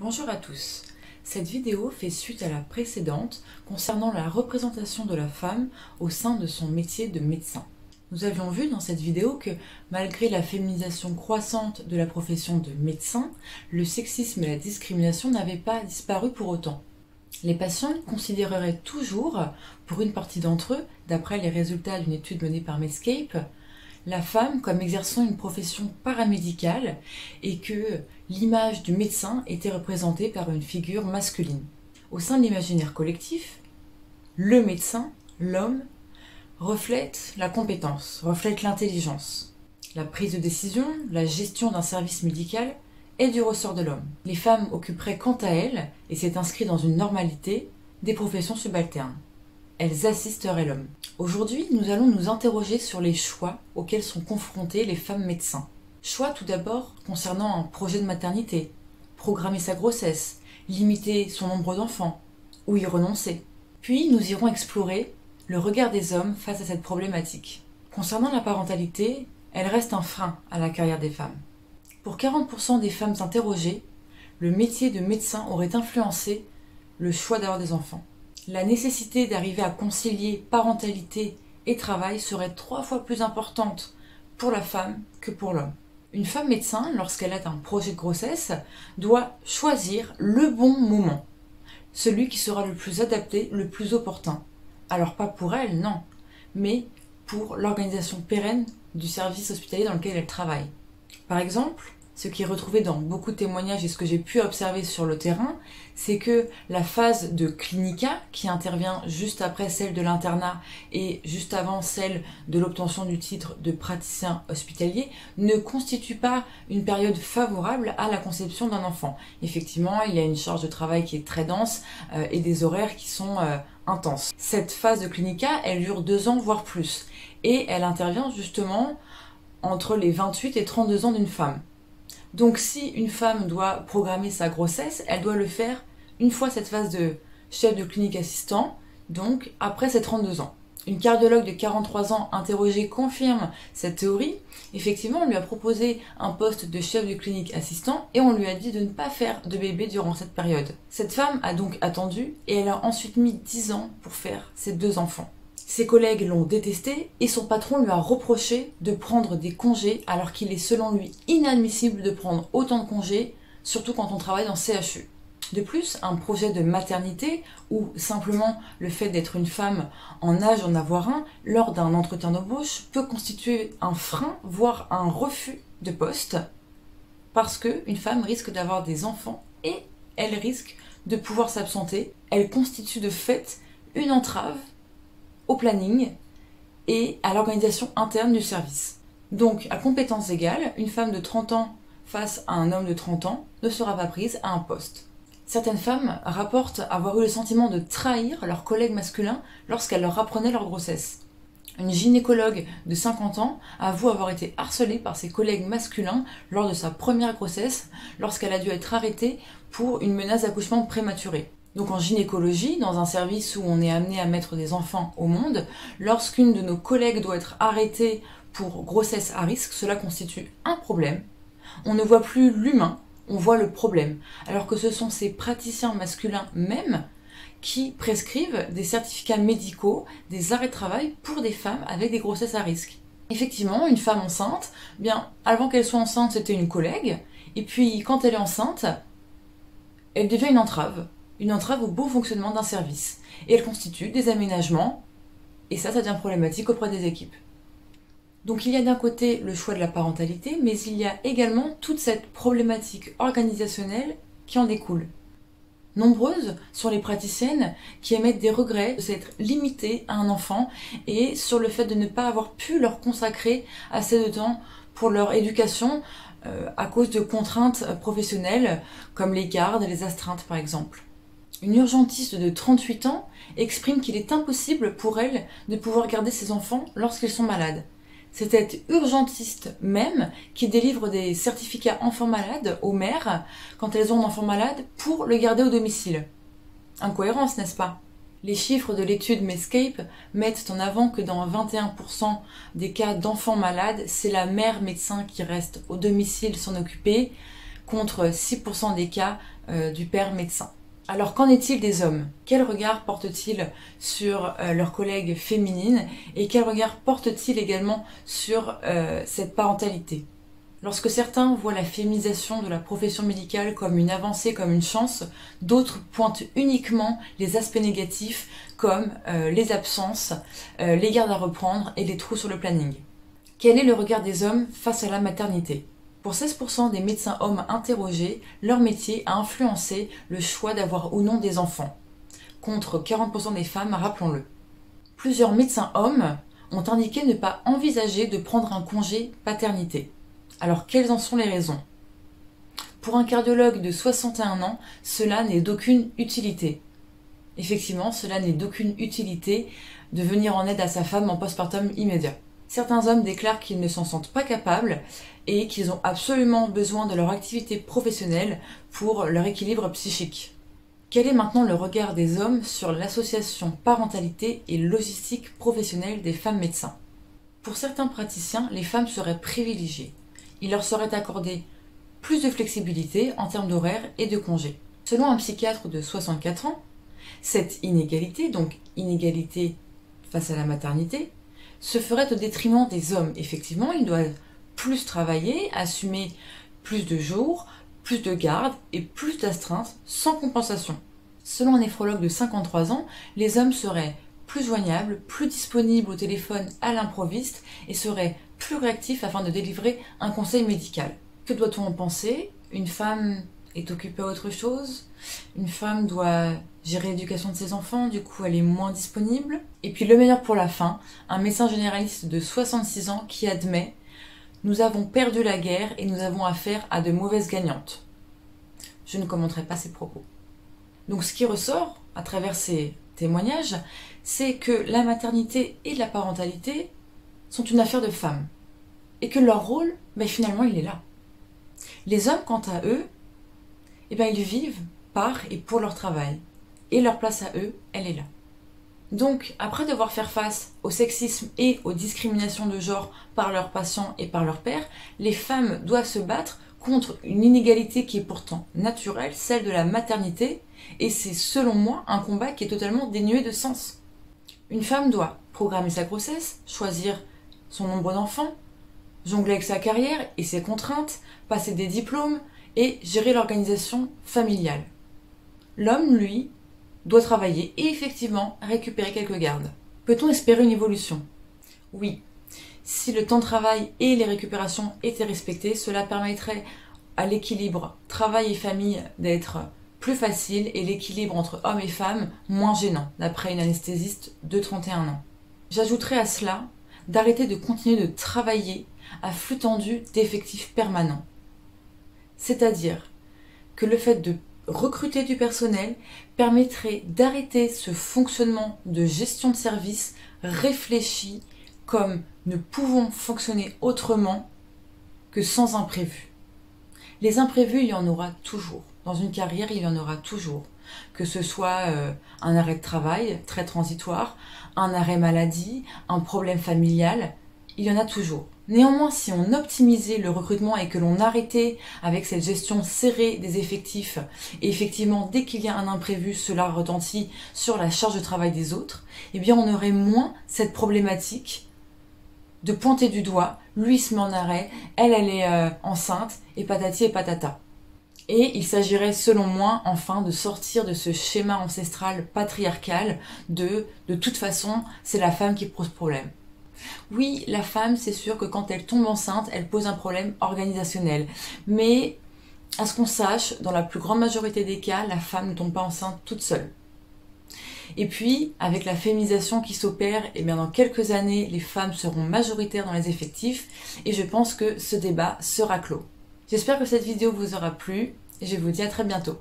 Bonjour à tous. Cette vidéo fait suite à la précédente concernant la représentation de la femme au sein de son métier de médecin. Nous avions vu dans cette vidéo que malgré la féminisation croissante de la profession de médecin, le sexisme et la discrimination n'avaient pas disparu pour autant. Les patients considéreraient toujours, pour une partie d'entre eux, d'après les résultats d'une étude menée par Medscape, la femme comme exerçant une profession paramédicale et que l'image du médecin était représentée par une figure masculine. Au sein de l'imaginaire collectif, le médecin, l'homme, reflète la compétence, reflète l'intelligence. La prise de décision, la gestion d'un service médical est du ressort de l'homme. Les femmes occuperaient quant à elles, et c'est inscrit dans une normalité, des professions subalternes. Elles assisteraient l'homme. Aujourd'hui, nous allons nous interroger sur les choix auxquels sont confrontées les femmes médecins. Choix tout d'abord concernant un projet de maternité, programmer sa grossesse, limiter son nombre d'enfants, ou y renoncer. Puis nous irons explorer le regard des hommes face à cette problématique. Concernant la parentalité, elle reste un frein à la carrière des femmes. Pour 40% des femmes interrogées, le métier de médecin aurait influencé le choix d'avoir des enfants. La nécessité d'arriver à concilier parentalité et travail serait 3 fois plus importante pour la femme que pour l'homme. Une femme médecin, lorsqu'elle a un projet de grossesse, doit choisir le bon moment, celui qui sera le plus adapté, le plus opportun. Alors pas pour elle, non, mais pour l'organisation pérenne du service hospitalier dans lequel elle travaille. Par exemple, ce qui est retrouvé dans beaucoup de témoignages et ce que j'ai pu observer sur le terrain, c'est que la phase de clinica, qui intervient juste après celle de l'internat et juste avant celle de l'obtention du titre de praticien hospitalier, ne constitue pas une période favorable à la conception d'un enfant. Effectivement, il y a une charge de travail qui est très dense et des horaires qui sont intenses. Cette phase de clinica, elle dure 2 ans, voire plus. Et elle intervient justement entre les 28 et 32 ans d'une femme. Donc si une femme doit programmer sa grossesse, elle doit le faire une fois cette phase de chef de clinique assistant, donc après ses 32 ans. Une cardiologue de 43 ans interrogée confirme cette théorie. Effectivement, on lui a proposé un poste de chef de clinique assistant et on lui a dit de ne pas faire de bébé durant cette période. Cette femme a donc attendu et elle a ensuite mis 10 ans pour faire ses 2 enfants. Ses collègues l'ont détesté et son patron lui a reproché de prendre des congés alors qu'il est selon lui inadmissible de prendre autant de congés, surtout quand on travaille en CHU. De plus, un projet de maternité ou simplement le fait d'être une femme en âge d'en avoir un lors d'un entretien d'embauche peut constituer un frein, voire un refus de poste parce qu'une femme risque d'avoir des enfants et elle risque de pouvoir s'absenter. Elle constitue de fait une entrave au planning et à l'organisation interne du service. Donc, à compétences égales, une femme de 30 ans face à un homme de 30 ans ne sera pas prise à un poste. Certaines femmes rapportent avoir eu le sentiment de trahir leurs collègues masculins lorsqu'elles leur apprenaient leur grossesse. Une gynécologue de 50 ans avoue avoir été harcelée par ses collègues masculins lors de sa première grossesse lorsqu'elle a dû être arrêtée pour une menace d'accouchement prématuré. Donc en gynécologie, dans un service où on est amené à mettre des enfants au monde, lorsqu'une de nos collègues doit être arrêtée pour grossesse à risque, cela constitue un problème. On ne voit plus l'humain, on voit le problème. Alors que ce sont ces praticiens masculins même qui prescrivent des certificats médicaux, des arrêts de travail pour des femmes avec des grossesses à risque. Effectivement, une femme enceinte, bien avant qu'elle soit enceinte, c'était une collègue, et puis quand elle est enceinte, elle devient une entrave au bon fonctionnement d'un service. Et elle constitue des aménagements, et ça devient problématique auprès des équipes. Donc il y a d'un côté le choix de la parentalité, mais il y a également toute cette problématique organisationnelle qui en découle. Nombreuses sont les praticiennes qui émettent des regrets de s'être limitées à un enfant et sur le fait de ne pas avoir pu leur consacrer assez de temps pour leur éducation à cause de contraintes professionnelles comme les gardes et les astreintes par exemple. Une urgentiste de 38 ans exprime qu'il est impossible pour elle de pouvoir garder ses enfants lorsqu'ils sont malades. C'est cette urgentiste même qui délivre des certificats enfants malades aux mères quand elles ont un enfant malade pour le garder au domicile. Incohérence, n'est-ce pas? Les chiffres de l'étude Medscape mettent en avant que dans 21% des cas d'enfants malades, c'est la mère médecin qui reste au domicile s'en occuper, contre 6% des cas du père médecin. Alors qu'en est-il des hommes? Quel regard portent-ils sur leurs collègues féminines et quel regard portent-ils également sur cette parentalité? Lorsque certains voient la féminisation de la profession médicale comme une avancée, comme une chance, d'autres pointent uniquement les aspects négatifs comme les absences, les gardes à reprendre et les trous sur le planning. Quel est le regard des hommes face à la maternité? Pour 16% des médecins hommes interrogés, leur métier a influencé le choix d'avoir ou non des enfants, contre 40% des femmes, rappelons-le. Plusieurs médecins hommes ont indiqué ne pas envisager de prendre un congé paternité. Alors, quelles en sont les raisons? Pour un cardiologue de 61 ans, cela n'est d'aucune utilité. Effectivement, cela n'est d'aucune utilité de venir en aide à sa femme en postpartum immédiat. Certains hommes déclarent qu'ils ne s'en sentent pas capables et qu'ils ont absolument besoin de leur activité professionnelle pour leur équilibre psychique. Quel est maintenant le regard des hommes sur l'association parentalité et logistique professionnelle des femmes médecins? Pour certains praticiens, les femmes seraient privilégiées. Il leur serait accordé plus de flexibilité en termes d'horaire et de congés. Selon un psychiatre de 64 ans, cette inégalité, donc inégalité face à la maternité, se ferait au détriment des hommes. Effectivement, ils doivent plus travailler, assumer plus de jours, plus de gardes et plus d'astreintes sans compensation. Selon un néphrologue de 53 ans, les hommes seraient plus joignables, plus disponibles au téléphone à l'improviste et seraient plus réactifs afin de délivrer un conseil médical. Que doit-on en penser? Une femme est occupée à autre chose? Une femme doit gérer l'éducation de ses enfants, du coup elle est moins disponible? Et puis le meilleur pour la fin, un médecin généraliste de 66 ans qui admet « Nous avons perdu la guerre et nous avons affaire à de mauvaises gagnantes ». Je ne commenterai pas ces propos. Donc ce qui ressort à travers ces témoignages, c'est que la maternité et la parentalité sont une affaire de femmes. Et que leur rôle, finalement, il est là. Les hommes, quant à eux, ils vivent par et pour leur travail. Et leur place à eux, elle est là. Donc, après devoir faire face au sexisme et aux discriminations de genre par leurs patients et par leurs pairs, les femmes doivent se battre contre une inégalité qui est pourtant naturelle, celle de la maternité, et c'est selon moi un combat qui est totalement dénué de sens. Une femme doit programmer sa grossesse, choisir son nombre d'enfants, jongler avec sa carrière et ses contraintes, passer des diplômes et gérer l'organisation familiale. L'homme, lui, doit travailler et effectivement récupérer quelques gardes. Peut-on espérer une évolution? Oui. Si le temps de travail et les récupérations étaient respectés, cela permettrait à l'équilibre travail et famille d'être plus facile et l'équilibre entre hommes et femmes moins gênant, d'après une anesthésiste de 31 ans. J'ajouterai à cela d'arrêter de continuer de travailler à flux tendu d'effectifs permanents. C'est-à-dire que le fait de recruter du personnel permettrait d'arrêter ce fonctionnement de gestion de service réfléchi comme ne pouvons fonctionner autrement que sans imprévus. Les imprévus, il y en aura toujours. Dans une carrière, il y en aura toujours. Que ce soit un arrêt de travail très transitoire, un arrêt maladie, un problème familial, il y en a toujours. Néanmoins, si on optimisait le recrutement et que l'on arrêtait avec cette gestion serrée des effectifs, et effectivement, dès qu'il y a un imprévu, cela retentit sur la charge de travail des autres, eh bien on aurait moins cette problématique de pointer du doigt, lui il se met en arrêt, elle est enceinte, et patati et patata. Et il s'agirait selon moi enfin de sortir de ce schéma ancestral patriarcal de toute façon c'est la femme qui pose problème. Oui, la femme, c'est sûr que quand elle tombe enceinte, elle pose un problème organisationnel. Mais, à ce qu'on sache, dans la plus grande majorité des cas, la femme ne tombe pas enceinte toute seule. Et puis, avec la féminisation qui s'opère, eh bien dans quelques années, les femmes seront majoritaires dans les effectifs. Et je pense que ce débat sera clos. J'espère que cette vidéo vous aura plu et je vous dis à très bientôt.